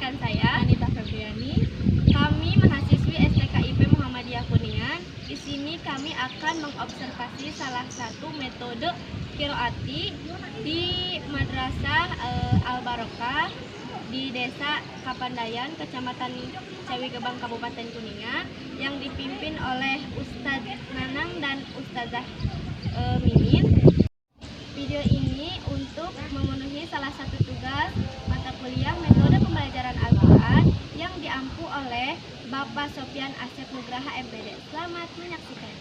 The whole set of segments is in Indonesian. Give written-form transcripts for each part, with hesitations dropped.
rekan saya Anita Febriani. Kami mahasiswi STKIP Muhammadiyah Kuningan. Di sini kami akan mengobservasi salah satu metode qiraati di Madrasah Al-Barokah di Desa Kapandayan, Kecamatan Cawi Gebang, Kabupaten Kuningan, yang dipimpin oleh Ustadz Nanang dan Ustazah Mimin. Video ini untuk memenuhi salah satu tugas mata kuliah metode pembelajaran Al-Quran yang diampu oleh Bapak Sofyan Asep Nugraha MPD. Selamat menyaksikan.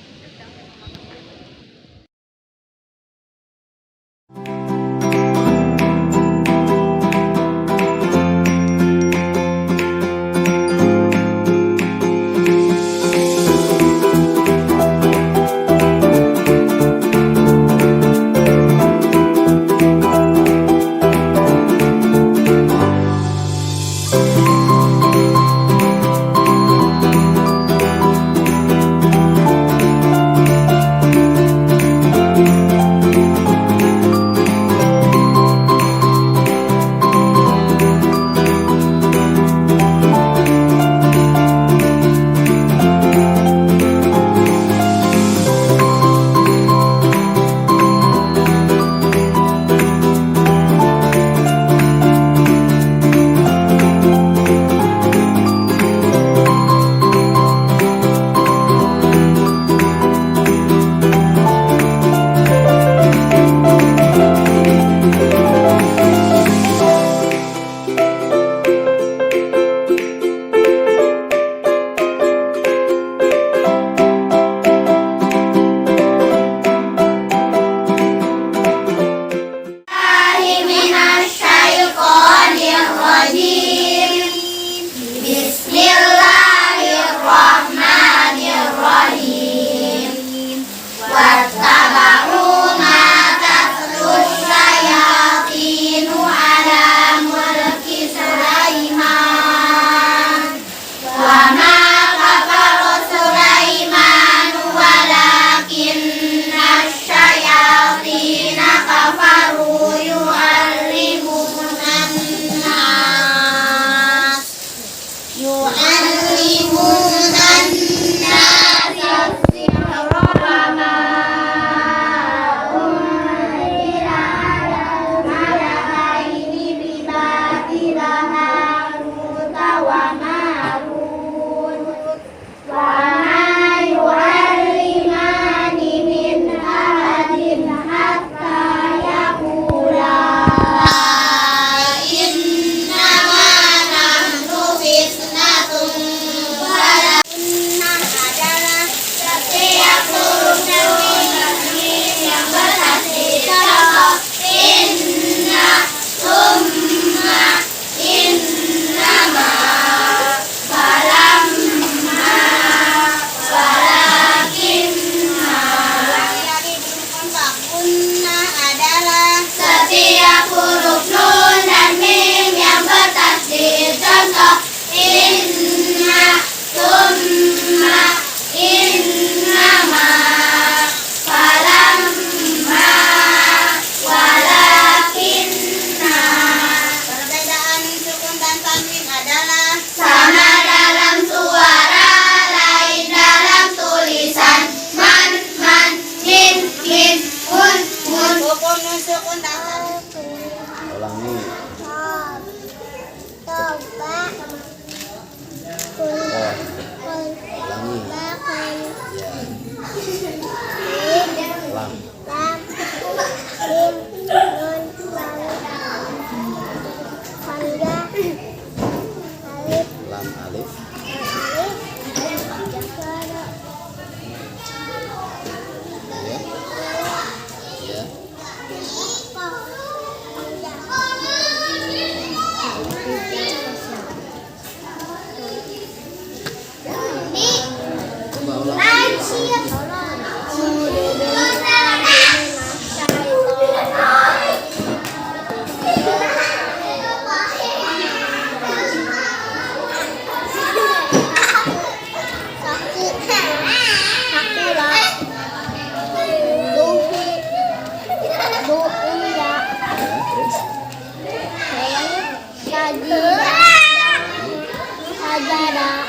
sajada.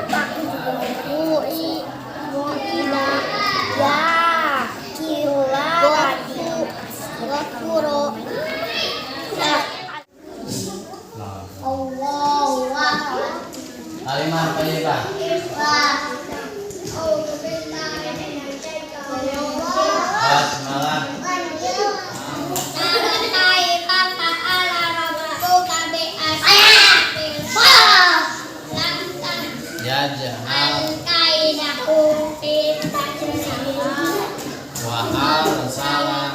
Aku juga UI Mu'ila ya Kila Ratu Gafuro Allah Kalimah thayyibah. Basmalah. Yaj'al wa arsalah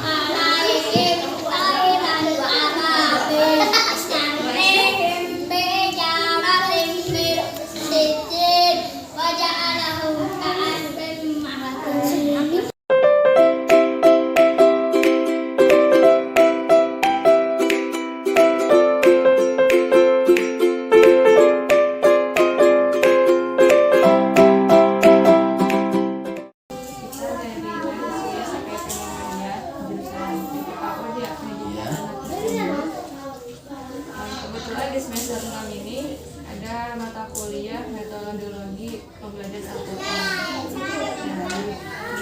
Kebetulan di semester 6 ini ada mata kuliah metodologi pembelajaran Al-Quran.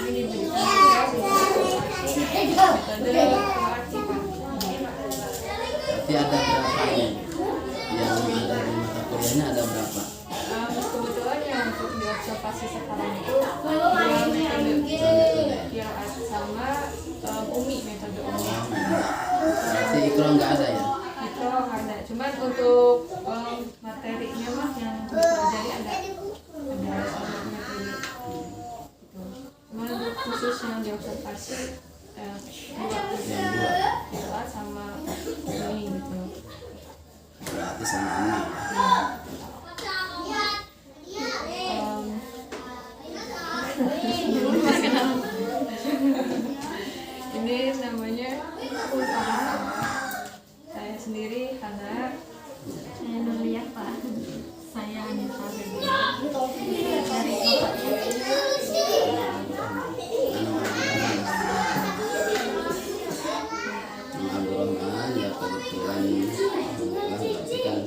Ini diberikan juga metode Qiraati, Pak. berarti ada berapa ini? Yang ada di mata kuliahnya ada berapa? Kebetulan yang untuk diobservasi sekarang itu dua metode Qiraat sama Umi, metode Umi. Berarti Iqra nggak ada ya? Itu ada, cuman untuk materinya mah yang dipelajari ada metode gitu. Cuman untuk khusus yang diobservasi dua Qiraat sama Umi gitu. Berarti sama ini. Ini namanya saya sendiri Hana. Saya Nulia, Pak. Saya Anita dari Abdul Rahman ya, kebetulan alhamdulillah berarti kan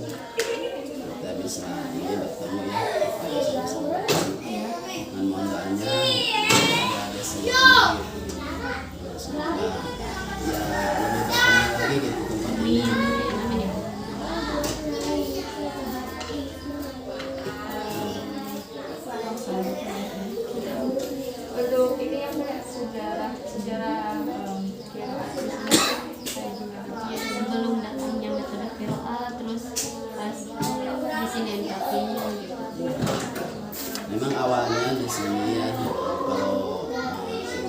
kita bisa ini bertemu ya, kita bisa bersama. Dan mohon doanya ada semua semoga ya lebih berkembang lagi gitu tempat ini. Untuk ini ya Mbak, sejarah Qiraat di sini saya juga sebelum datangnya metode Qiraat, terus pas di sini NKP-nya gitu. Memang awalnya di sini ya, kalau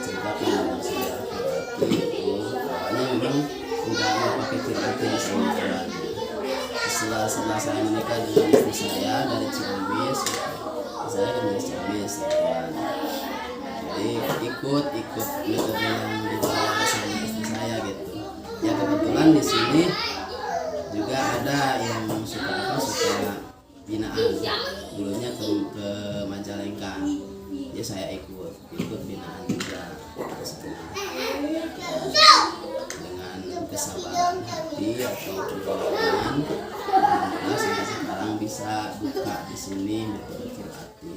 ceritakan tentang sejarah Qiraati itu awalnya memang nggak mau pakai Qiraati di sini awalnya. Setelah saya menikah dengan istri saya dari Ciamis, saya kan dari Ciamis kan. Jadi ikut metode yang dibawa sama istri saya gitu. Ya kebetulan di sini juga ada yang suka binaan. Dulunya ke Majalengka, ya saya ikut binaan juga dengan kesabaran hati atau perjuangan. Alhamdulillah sampai sekarang bisa buka di sini metode Qiraati.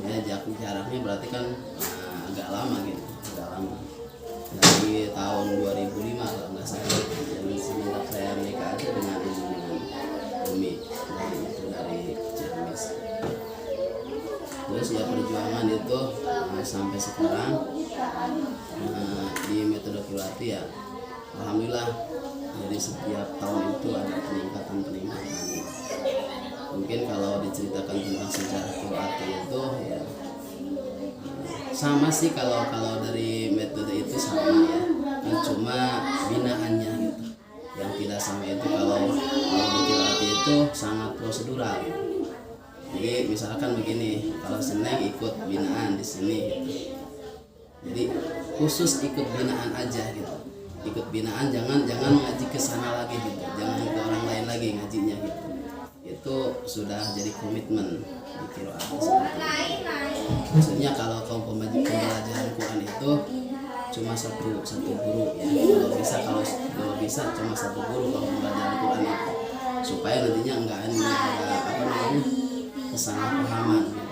Ya jaraknya berarti kan agak lama gitu, agak lama. Dari tahun 2005 kalau nggak salah, yang semenjak saya menikah aja dengan Umi dari Ciamis. Terus ya perjuangan itu sampai sekarang di metode Qiraati ya, alhamdulillah dari setiap tahun itu ada peningkatan. Mungkin kalau diceritakan tentang sejarah Qiraati itu ya sama sih, kalau dari metode itu sama ya, kan cuma binaannya gitu yang tidak sama. Itu kalau di Qiraati itu sangat prosedural gitu. Jadi misalkan begini, kalau Seneng ikut binaan di sini gitu. Jadi khusus ikut binaan aja gitu. Ikut binaan, jangan ngaji ke sana lagi gitu. Jangan ke orang lain lagi ngajinya gitu. Itu sudah jadi komitmen di Qiraati seperti itu. Maksudnya kalau pembelajaran Quran itu cuma satu guru ya. Kalau bisa cuma satu guru kalau pembelajaran Quran itu. supaya nantinya enggak ada kesalahpahaman gitu.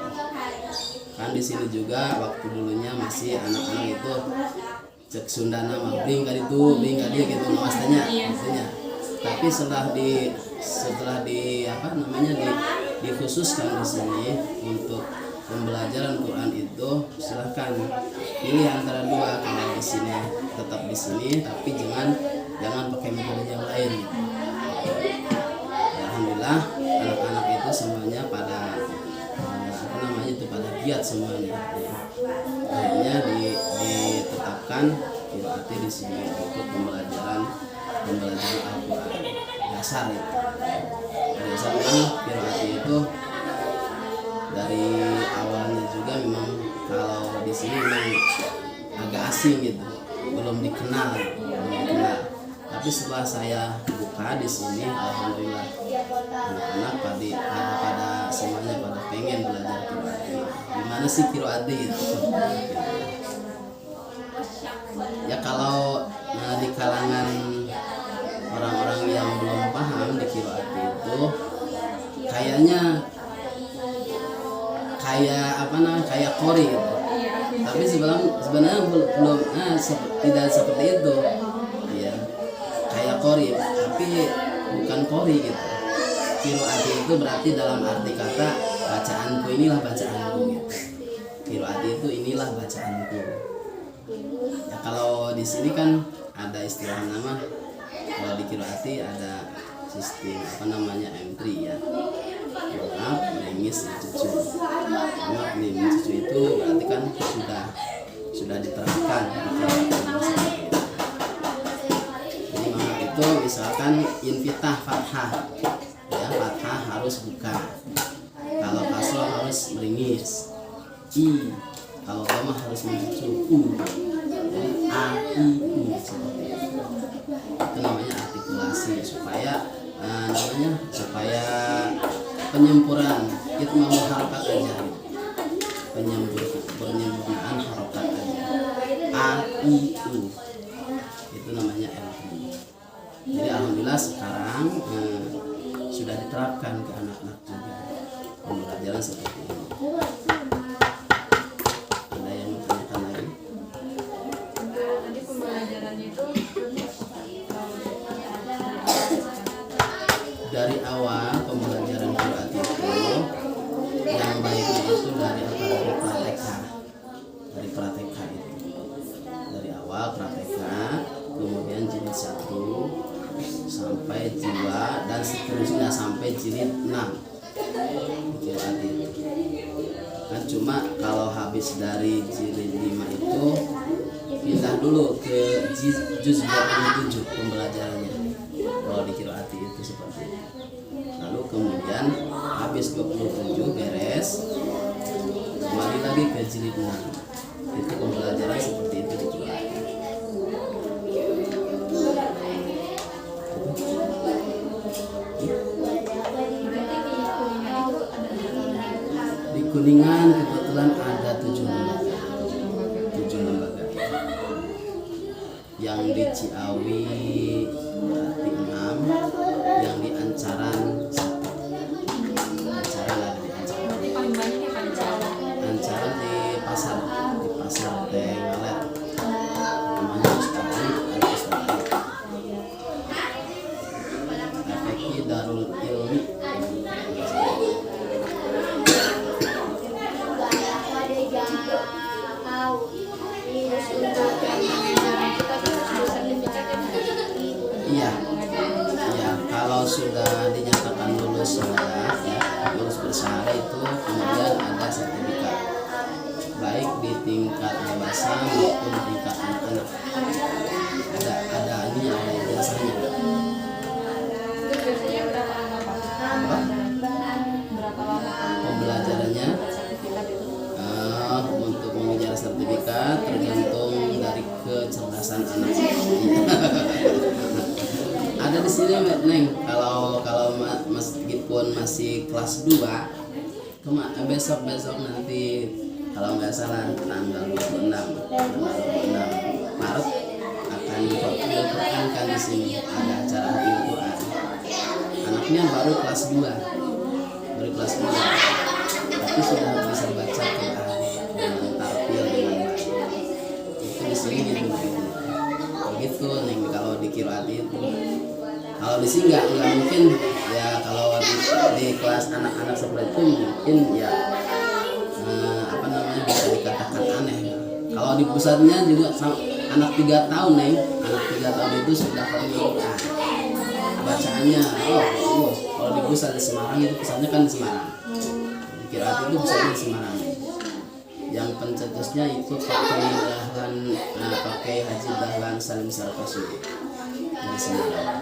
Kan di sini juga waktu dulunya masih anak-anak itu cek Sunda nama bring kali itu bring kali gitu namanya maksudnya. Tapi setelah di dikhususkan di sini untuk pembelajaran Quran itu silahkan pilih antara dua, kalau di sini tetap di sini tapi jangan pakai metode yang lain. Alhamdulillah anak-anak itu semuanya pada pada giat semuanya. Akhirnya ditetapkan berarti di sini untuk pembelajaran Al-Quran dasar itu. Dasar memang qiraat itu dari awalnya juga memang kalau di sini memang agak asing gitu, belum dikenal. Tapi setelah saya buka di sini, alhamdulillah anak-anak pada semuanya pada pengen belajar qiraat. Gimana sih qiraat itu? Ya kalau di kalangan orang-orang yang belum paham di qiraat itu kayaknya kayak qori gitu. Tapi sebenarnya belum tidak seperti itu. Ya, kayak qori tapi bukan qori gitu. Qiraat itu berarti dalam arti kata bacaanku inilah bacaanku gitu. Qiraat itu inilah bacaanku. Ya, kalau di sini kan ada istilah nama, kalau di qiraati ada sistem M3 ya. Maaf, menangis cucu. Maaf, menangis cucu itu berarti kan sudah diterapkan. Jadi maaf itu misalkan infitah fathah, ya fathah harus buka. Kalau kasroh harus meringis. I, kalau dhamma harus mencucu. U, A, I, U seperti itu. Itu namanya artikulasi supaya penyempurnaan itu mau harokat aja, penyempurnaan harokat aja. A, I, U itu namanya M3. Jadi alhamdulillah sekarang sudah diterapkan ke anak-anak juga pembelajaran seperti ini. Ada yang mau tanyakan lagi? Tadi pembelajarannya itu dari awal pembelajaran qiraat itu yang baiknya itu dari praktekah itu dari awal praktekah, kemudian jilid 1 sampai jiwa dan seterusnya sampai jilid 6 qiraat itu. Kan cuma kalau habis dari jilid 5 itu pindah dulu ke juz 27 pembelajarannya. Kalau di qiraati itu seperti itu. Lalu kemudian habis 27 beres, kembali lagi ke jilid 6. Itu pembelajaran seperti itu di qiraati. Di Kuningan kebetulan ada 7 lembaga. Yang di Ciawi berarti 6, yang di Ancaran 1. Ancaran ada di Ancaran. paling banyak yang pada Jawa. Ancaran di pasar Tenggalet. Namanya Ustaz Ali, Efeki Darul Ilmi. Iya, kalau sudah dinyatakan lulus bersyarat itu kemudian ada sertifikat, baik di tingkat dewasa maupun tingkat anak-anak. Ada ijazahnya. Itu biasanya berapa lama Pak? Berapa lama Pembelajarannya sertifikat itu? untuk mengejar sertifikat tergantung dari kecerdasan anak. Ada di sini Neng, kalau meskipun masih kelas 2, besok nanti kalau nggak salah tanggal 26 Maret akan hafil Quran kan di sini ada acara hafil Quran. anaknya baru kelas 2, tapi sudah bisa baca Quran dengan tartil dengan baik. Itu di sini gitu begitu Neng kalau di qiraat itu. Kalau di sini nggak mungkin ya, kalau di kelas anak-anak seperti itu mungkin ya apa namanya bisa dikatakan aneh. Kalau di pusatnya juga anak 3 tahun Neng, anak 3 tahun itu sudah Quran bacaannya. Kalau di pusat di Semarang itu, pusatnya kan di Semarang, di qiraat itu pusatnya di Semarang. Yang pencetusnya itu pakai Haji Dahlan Salim Sarkasudi dari Semarang,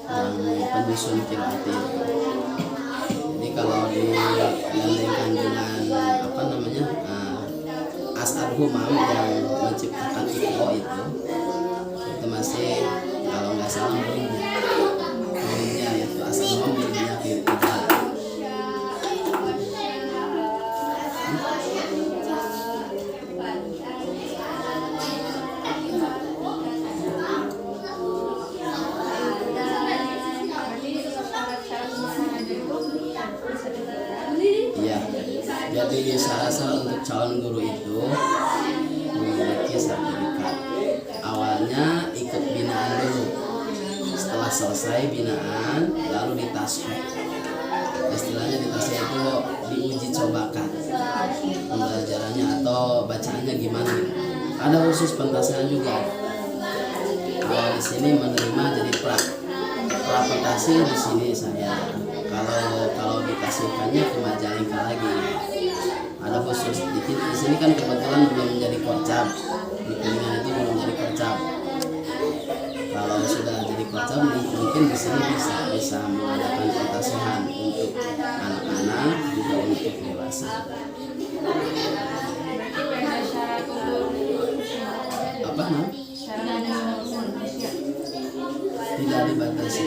yang penyusun qiraat itu. Jadi kalau digandengkan dengan apa namanya As'ad Humam yang menciptakan Iqra itu masih kalau nggak salah muridnya itu As'ad Humam, muridnya Iqra. Jadi syarat untuk calon guru itu memiliki sertifikat. Awalnya ikut binaan dulu. Setelah selesai binaan, lalu ditasfik. Istilahnya ditasfik itu diuji cobakan pembelajarannya atau bacaannya gimana gitu. Ada khusus pentasihan juga. Kalau di sini menerima jadi prapetasi di sini saya. Kalau ditasfikannya ke Majalengka lagi. Ada khusus di sini kan kebetulan belum menjadi korcap, di Kuningan itu belum jadi korcap. Kalau sudah jadi korcap mungkin di sini bisa mengadakan pentasihan untuk anak-anak juga untuk dewasa. Apa nam? Tidak dibatasi.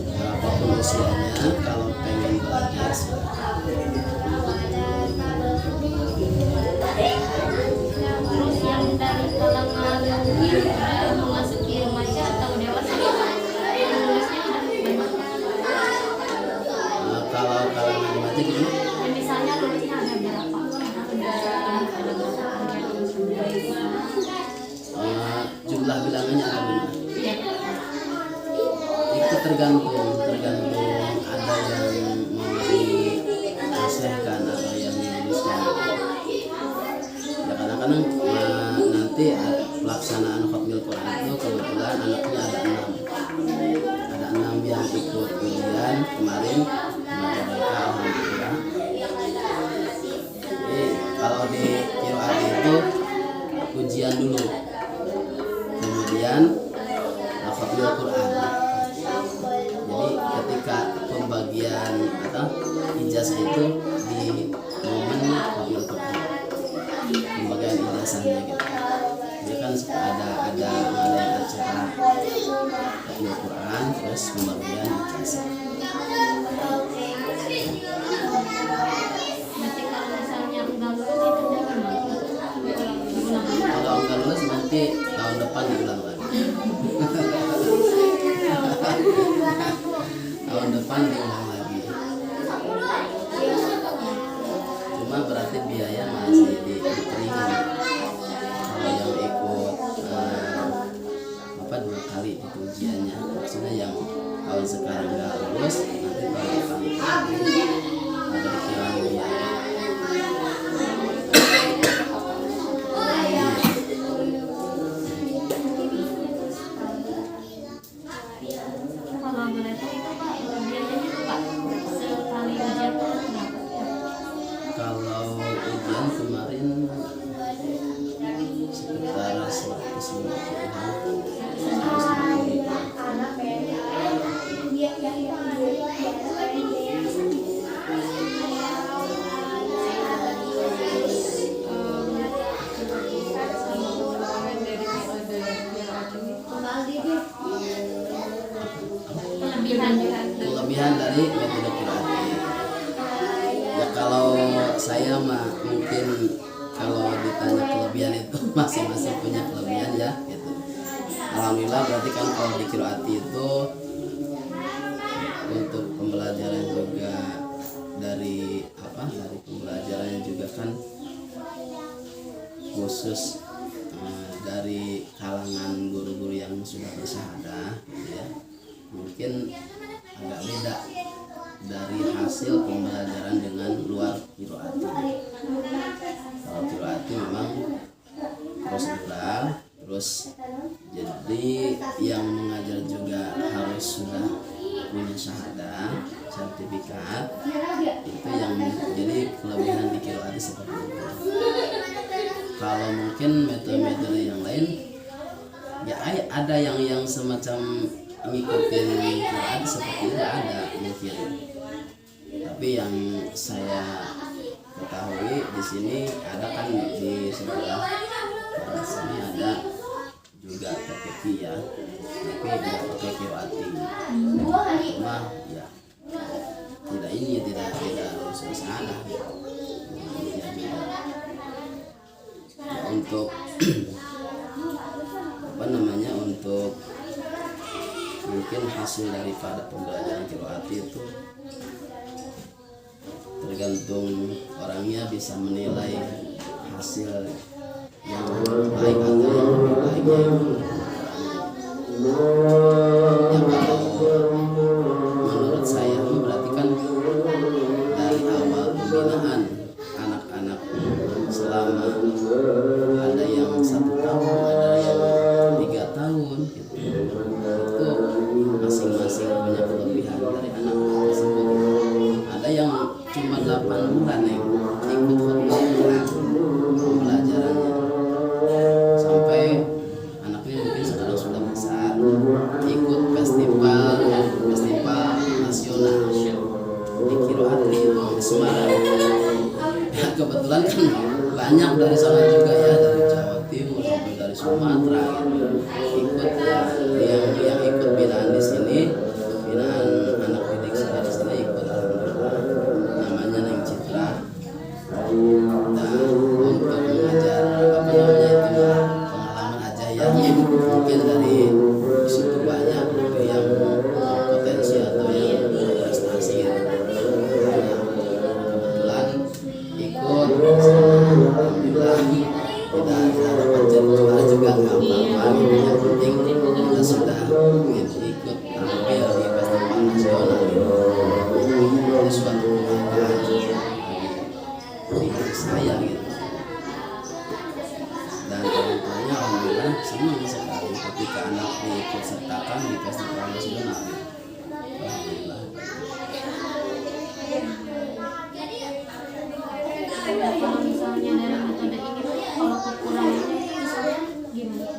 Berapapun usianya, kalau pengen belajar Terus yang dari kalangan memasuki remaja atau dewasa kalau kalangan remaja gimana? Misalnya lulusnya ada berapa? Jumlah bilangannya ada benar. Itu tergantung ada yang mau diselesaikan atau yang diluluskan. Ya kadang-kadang nanti pelaksanaan khotmil Quran itu kebetulan anaknya ada 6 yang ikut ujian kemarin mereka alhamdulillah. Jadi kalau di qiraat itu ujian dulu, kemudian khotmil Quran. Jadi ketika pembagian atau ijazah itu di momen khotmil Quran, pembagian ijazahnya gitu. Jadi kan ada acara khotmil Quran terus pembagian ijazah. Nanti kalau misalnya enggak lulus itu gimana? Kalau enggak lulus nanti tahun depan diulang lagi. Tahun depan diulang lagi. Cuma berarti biaya masih dikeringan. Kalau yang ikut 2 kali itu ujiannya, maksudnya yang tahun sekarang nggak lulus nanti tahun depan ada dikiraan biaya. Kalau boleh tahu itu Pak, biayanya itu Pak sekali ujian tuh berapa? Kalau ujian kemarin sekitar 150. Kelebihan dari metode qiraat. Ya kalau saya mah mungkin kalau ditanya kelebihan itu masing-masing punya kelebihan ya gitu. alhamdulillah berarti kan kalau di Kiroati itu untuk pembelajaran juga dari pembelajarannya juga kan khusus dari kalangan guru-guru yang sudah bersyahadah gitu ya. Mungkin agak beda dari hasil pembelajaran dengan luar Kiroati. Kalau Kiroati memang prosedural, terus jadi yang mengajar juga harus sudah punya syahadah, sertifikat. Itu yang jadi kelebihan di Kiroati seperti itu. Kalau mungkin metode-metode yang lain ya ada yang semacam ngikutin Kiroati seperti itu ada mungkin. Tapi yang saya ketahui di sini ada kan di sebelah sini ada juga TPQ ya, tapi tidak pakai Kiroati. Cuma ya tidak harus bersyahadah. Ya, beda. Untuk untuk mungkin hasil daripada pembelajaran Kiroati itu tergantung orangnya bisa menilai hasil yang baik atau yang lebih baiknya itu ya. Kalau menurut saya berarti kan dari awal pembinaan anak-anak selama ada yang 1 tahun, ada yang 3 tahun gitu. Itu masing-masing punya kelebihan dari anak tersebut. Ada yang cuma 8 bulan yang ikut pembelajarannya sampai anaknya mungkin sekarang sudah besar, ikut festival nasional di Kiroati di Semarang. Ya, kebetulan kan banyak dari sana juga ya, dari Jawa Timur sampai dari Sumatera gitu. Ikut ya, yang ikut binaan di sini, binaan anak didik saya di sini ikut alhamdulillah. Namanya Neng Citra. Nah, untuk mengajar itu pengalaman aja ya. Mungkin dari situ banyak yang potensi atau yang prestasi gitu. Kebetulan ikut alhamdulillah tidak dapat jadwal juga nggak apa-apa gitu. Yang penting kita sudah ikut tampil di festival nasional gitu. Ini suatu kebanggaan bagi saya gitu. Dan orang tuanya alhamdulillah senang sekali ketika anak diikut sertakan di festival nasional gitu. Alhamdulillah. Kalau misalnya dari metode ini tuh kalau kekurangannya misalnya gimana?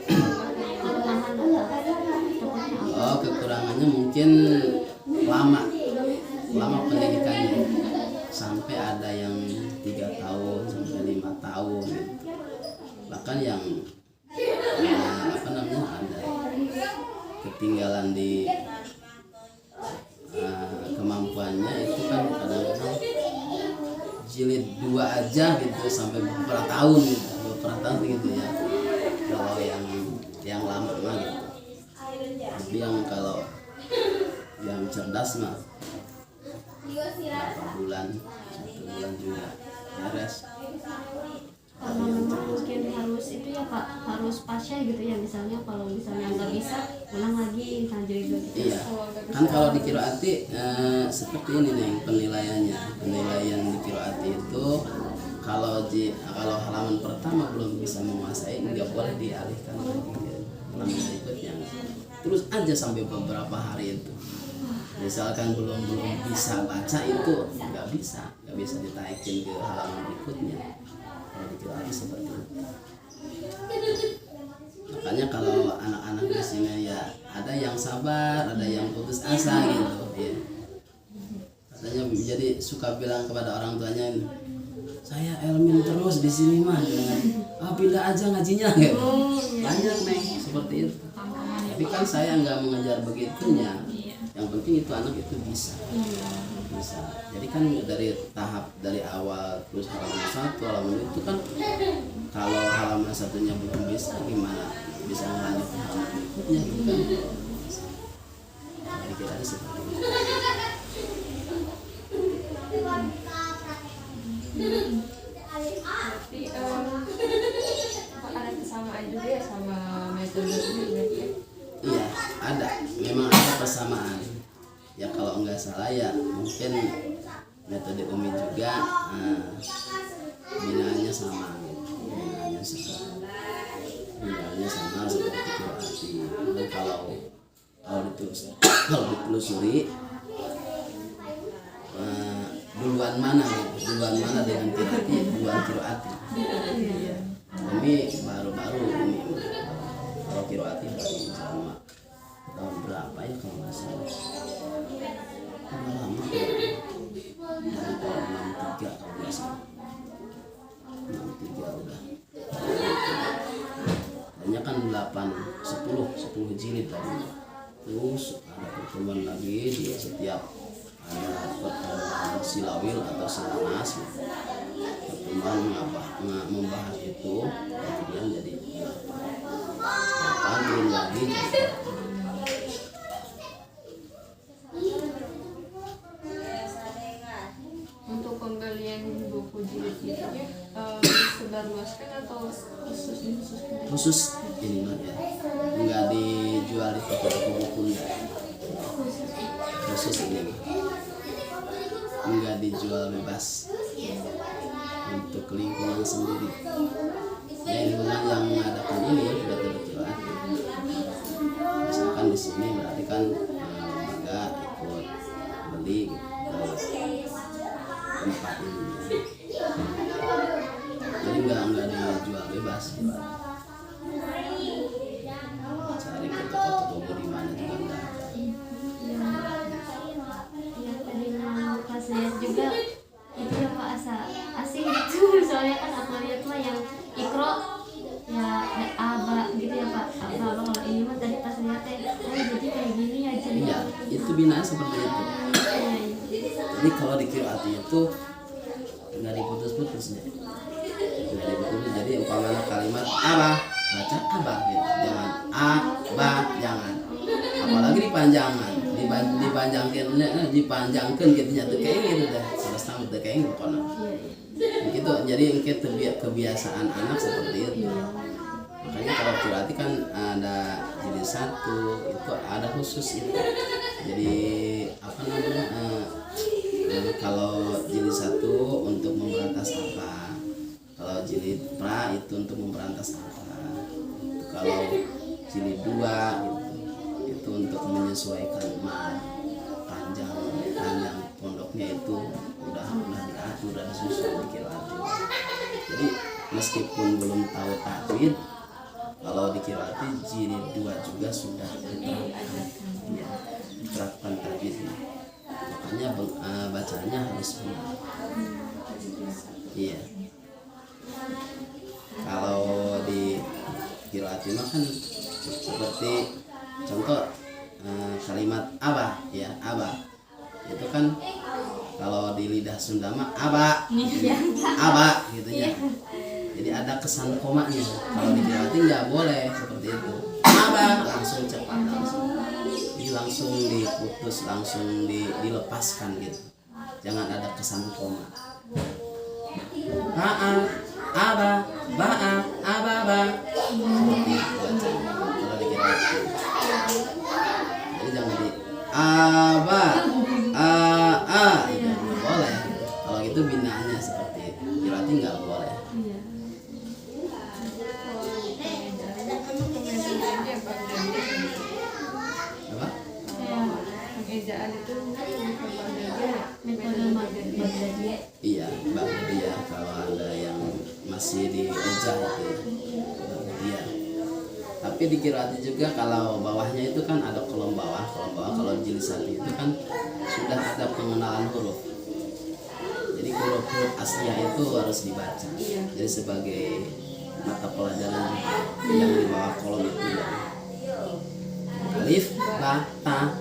Kelemahan atau seperti apa? Oh, kekurangannya mungkin lama pendidikannya, sampai ada yang 3 tahun sampai 5 tahun gitu. Bahkan yang ada ketinggalan di kemampuannya itu kan kadang-kadang jilid 2 aja gitu sampai beberapa tahun gitu ya. Kalau yang lama mah gitu. Tapi yang kalau yang cerdas mah berapa bulan, 1 bulan juga beres. Kalau mungkin harus itu ya Pak, harus pasca gitu ya, misalnya kalau misalnya nggak bisa ulang lagi misalnya jadi gitu. Iya. Kan kalau di Kiroati seperti ini nih penilaiannya. Penilaian di Kiroati itu kalau halaman pertama belum bisa menguasai nggak boleh dialihkan lagi ke halaman berikutnya. Terus aja sampai beberapa hari itu. Misalkan belum bisa baca itu nggak bisa ditaikin ke halaman berikutnya. Kalau di Kiroati seperti itu. Makanya kalau anak-anak di sini ya ada yang sabar, ada yang putus asa gitu ya. Katanya jadi suka bilang kepada orang tuanya, saya Elmin terus di sini mah dengan pindah aja ngajinya gitu. Banyak nih seperti itu. Tapi kan saya nggak mengejar begitunya. Yang penting itu anak itu bisa. Jadi kan dari awal terus halaman 1, halaman itu kan kalau halaman 1-nya belum bisa gimana bisa melanjutkan halaman Ya bukan. Dikira seperti itu. Berarti ada kesamaan juga ya sama metode ini berarti ya? Iya, ada. Memang ada persamaan. Ya kalau enggak salah ya mungkin metode Umi juga binaannya sama gitu. Binaannya sama seperti Qiraati. Dan kalau ditelusuri duluan mana dengan Qiraati, duluan Qiraati. Iya. Umi baru-baru Umi. Kalau Qiraati baru sama tahun berapa ya kalau nggak salah. Udah lama dari tahun 63 kalau nggak salah. 63 udah. Hanya kan 10 jilid tadi. Terus ada pertemuan lagi di setiap ada pertemuan silawil atau silanas pertemuan membahas itu kemudian jadi 8 turun lagi jadi Untuk pembelian buku jilid itu disebarluaskan atau khusus ini mah ya nggak dijual di toko-toko buku khusus ini mah nggak dijual bebas untuk lingkungan sendiri ya lingkungan yang mengadakan ini sudah terjelas misalkan di sini berarti kan lembaga ikut beli tempat ini jadi nggak dijual bebas jual cari ke toko-toko di mana juga nggak ada. Ya tadi mau pas lihat juga itu ya Pak asing gitu soalnya kan aku lihat mah yang Iqra ya aba gitu ya Pak aba kalau ini mah tadi pas lihat jadi kayak gini ya jadi Iya, itu binaan seperti itu. Jadi kalau di Qiraati itu nggak diputus-putus ya. Nggak diputus. Jadi umpamanya kalimat abah baca abah gitu. Jangan abah jangan. Apalagi dipanjangkan gitu nyatu kayak gitu deh. Terus tamu deh kayak gitu kono. Gitu. Jadi engke kebiasaan anak seperti itu. Makanya kalau Qiraati kan ada jilid 1 itu ada khusus itu. Jadi apa namanya kalau jilid 1 untuk memberantas apa, kalau jilid pra itu untuk memberantas apa, kalau jilid 2 itu untuk menyesuaikan panjang pondoknya itu udah diatur dan disusun di Qiraati. Jadi meskipun belum tahu tajwid, kalau di Qiraati jilid 2 juga sudah diterapkan tajwidnya. Makanya bacanya harus benar. Iya. Kalau di Qiraati mah kan seperti contoh kalimat abah ya abah itu kan kalau di lidah Sunda mah abah gitu ya. Jadi ada kesan komanya. Kalau di Qiraati nggak boleh seperti itu. Abah langsung cepat langsung. Jadi langsung diputus, langsung dilepaskan gitu. Jangan ada kesan koma. Abah, abah. Seperti itu bacanya. Kalau di Qiraati. Jadi jangan di abah, itu nggak boleh. Kalau itu binaannya seperti itu. Qiraati nggak boleh. Apa? Pengejaan itu metode Baghdadiyah. Iya, Baghdadiyah kalau ada yang masih di ejah itu Baghdadiyah. Tapi di Qiraati juga kalau bawahnya itu kan ada kolom bawah kalau jilid 1 itu kan sudah ada pengenalan huruf. Jadi huruf aslinya itu harus dibaca. Jadi sebagai mata pelajaran juga yang di bawah kolom itu ya. Alif, ba, ta.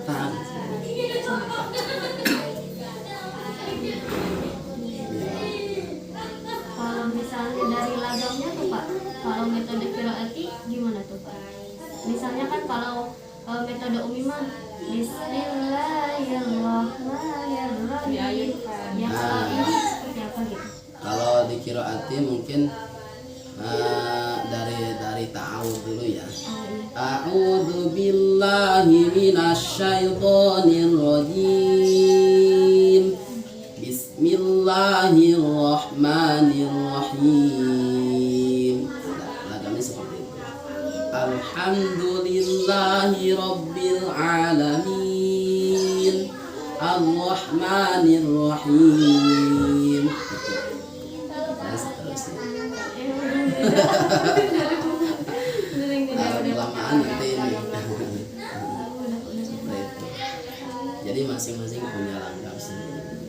Kalau misalnya dari lagangnya tuh Pak, kalau metode Qiraati gimana tuh Pak? misalnya kan kalau metode Umi mah Bismillahirrahmanirrahim. Ya kalau ini seperti apa gitu? Kalau di qiraati mungkin dari ta'awud dulu ya. A'udzu billahi minasyaitonir rajim. Bismillahirrahmanirrahim. Lagamnya seperti itu. Alhamdulillahi rabbil alamin. Ar-Rahmanir-Rahim. Dan seterusnya. Kelamaan nanti ini. Seperti itu. Jadi masing-masing punya langkah sendiri.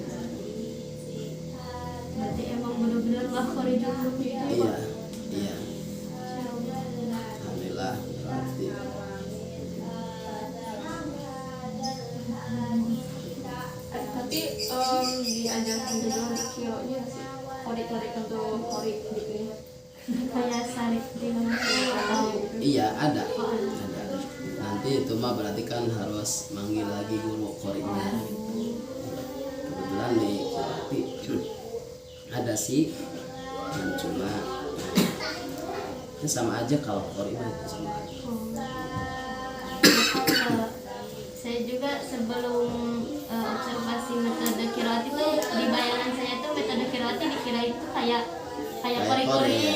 Berarti emang benar-benar makhorijul huruf itu. Iya, iya. Alhamdulillah. Berarti Tapi diajarkan juga untuk kironya sih. Korik-korik untuk korik gitu ya. Kayak salib di atau iya ada. Nanti itu mah berarti kan harus manggil lagi guru koriknya. Kebetulan di Kirati ada sih yang cuma ya sama aja kalau koriknya itu sama aja. Saya juga sebelum observasi metode qiraat itu di bayangan saya tuh metode qiraat dikira itu kayak kori-kori ya,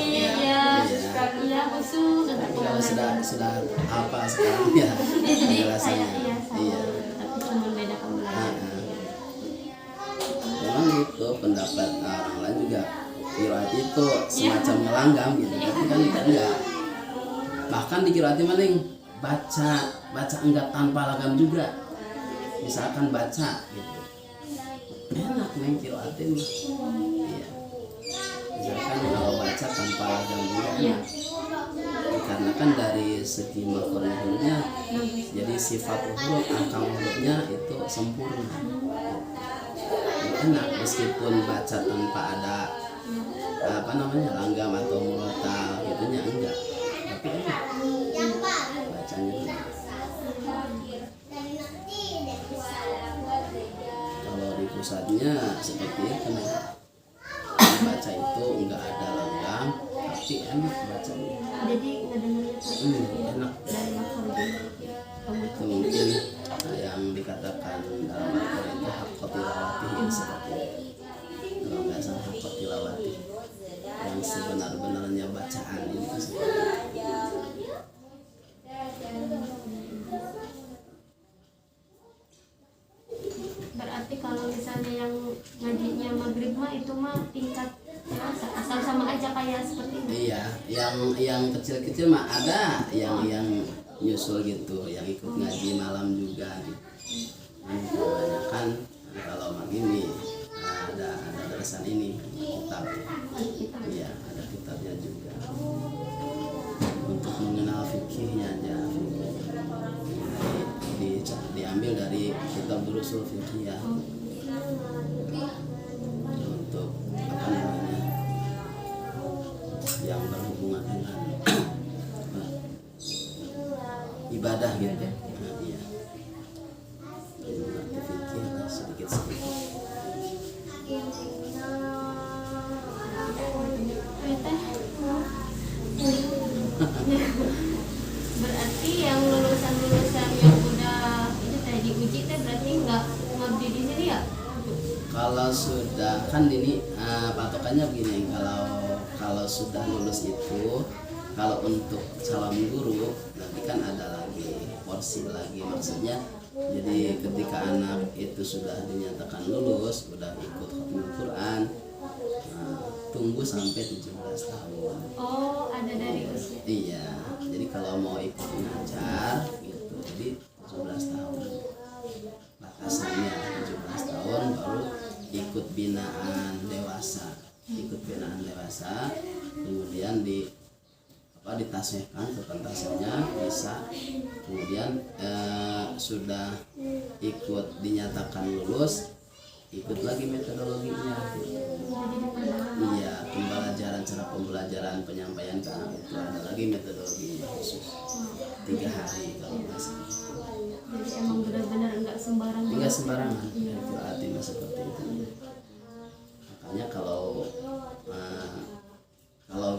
iya khusus untuk Kalau pembelajaran. sudah apa sekarang ya Ya, jadi penjelasannya. kayak sama, Iya. tapi cuma beda pembelajaran. Memang gitu pendapat orang lain juga qiraat itu semacam melanggam gitu, tapi kan enggak. Bahkan di qiraat mana yang baca enggak tanpa lagam juga. Misalkan baca gitu. Enak neng qiraat ini. Iya. Misalkan kalau baca tanpa lagam juga enak. Karena kan dari segi makhrajnya jadi sifat huruf angka hurufnya itu sempurna. Enak meskipun baca tanpa ada apa namanya langgam atau murotal gitunya enggak, tapi enak bacanya. Kalau di pusatnya seperti itu nih, baca itu enggak ada langgam tapi enak bacanya. Jadi ngedengarnya tuh Enak. dari makhorijul Itu mungkin yang dikatakan dalam Al-Quran itu haqqa tilawatihi seperti itu. Kalau nggak salah haqqa tilawati yang sebenar-benarnya bacaan ini seperti itu. berarti kalau misalnya yang ngajinya maghrib mah itu mah tingkat dewasa atau sama aja kayak seperti ini. Iya, yang kecil-kecil mah ada yang nyusul gitu, yang ikut ngaji malam juga gitu. Kebanyakan kalau begini ada darasan ini kitab. Iya, ada kitabnya juga. Untuk mengenal fikihnya aja. Diambil dari kitab Durusul Fiqhiyah. Untuk apa namanya? Yang berhubungan dengan ibadah gitu. Nah, iya. Jadi mengerti fikih lah sedikit-sedikit. Berarti yang lulusan yang udah itu tadi diuji teh berarti nggak ngabdi di sini ya? Kalau sudah kan ini patokannya begini, kalau sudah lulus itu, kalau untuk calon guru nanti kan ada lagi porsi lagi, maksudnya jadi ketika anak itu sudah dinyatakan lulus, udah ikut khatmul Quran, tunggu sampai 17 tahun. Oh, ada dari usia. Iya, jadi kalau mau ikut mengajar gitu, jadi 17 tahun batasannya, 17 tahun baru ikut binaan dewasa, kemudian ditasihkan kepentasnya bisa, kemudian sudah ikut dinyatakan lulus, ikut lagi metodologinya gitu. Iya, cara pembelajaran penyampaian ke anak itu ada lagi metodologinya khusus. 3 hari kalau nggak salah. Jadi emang benar-benar enggak sembarangan. Enggak sembarangan qiraat timah seperti itu. Makanya kalau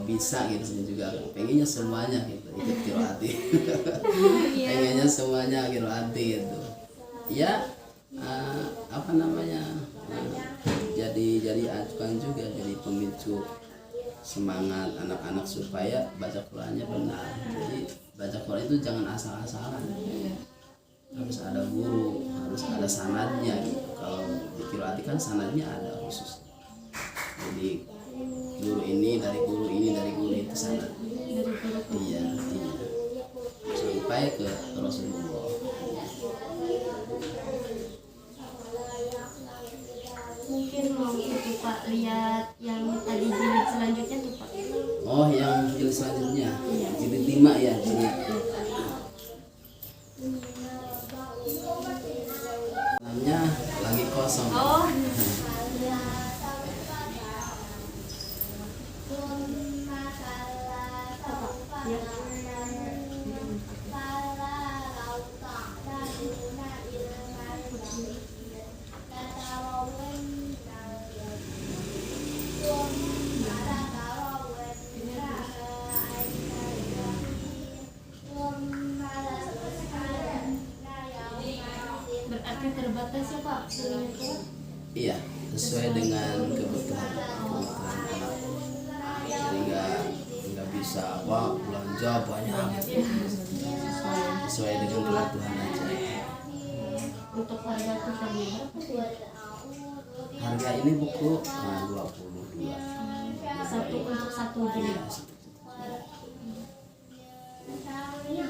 bisa gitu saya juga pengennya semuanya gitu ikut qiraat. Pengennya semuanya qiraat gitu. Ya apa namanya? Jadi acuan juga, jadi pemicu semangat anak-anak supaya baca Qurannya benar. Jadi baca Quran itu jangan asal-asalan, harus ada guru, harus ada sanadnya gitu. Kalau di qiraat kan sanadnya ada khusus, jadi guru ini dari guru ini dari guru itu sanad. Iya sampai ke Rasulullah. Mungkin mau itu Pak lihat yang tadi jilid selanjutnya tuh Pak. Oh, yang jilid selanjutnya, jilid 5 ya, jilid. Namanya lagi kosong. Oh, Berarti terbatas ya Pak pilihnya tuh. Iya, sesuai dengan kebutuhan anak. Jadi nggak bisa belanja banyak. Sesuai dengan kebutuhan aja. Untuk harga kitabnya berapa sih? Harga ini buku 22. Satu untuk satu jilid. Iya,